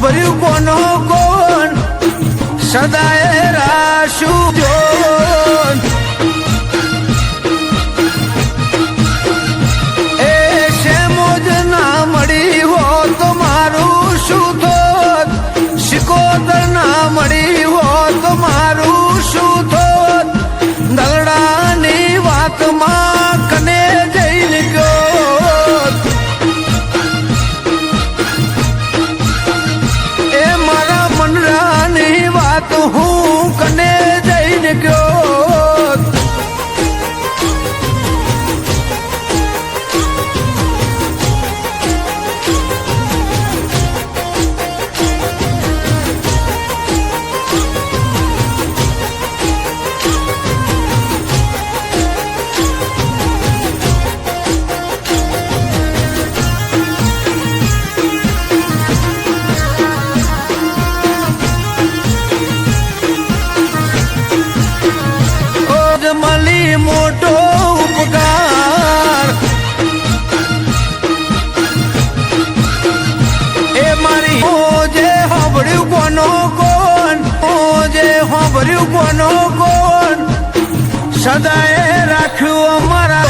હોંભર્યું કોનો કોણ સદાય રાશું જોન એ શેમોજ ના મળી હો તો મારું શું થોત શિકોતર ના મળી હો તો મારું શું થોત દલડાની વાતમાં કને જઈને ગયો એ મારા મનરાની વાત હું કને જઈને ગયો મળી મોટો ઉપકાર એ મારી જે હોંભળ્યું કોનો કોણ જે હોંભળ્યું કોનો કોણ સદાય રાખ્યું અમારા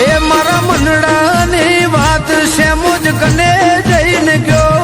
એ મારા મનડાની વાત શેમોજ કને જઈને ગયો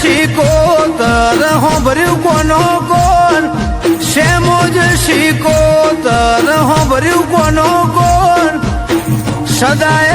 શિકોતર હોંભર્યું કોનો કોણ શેમોજ શિકોતર હોંભર્યું કોનો કોણ સદાય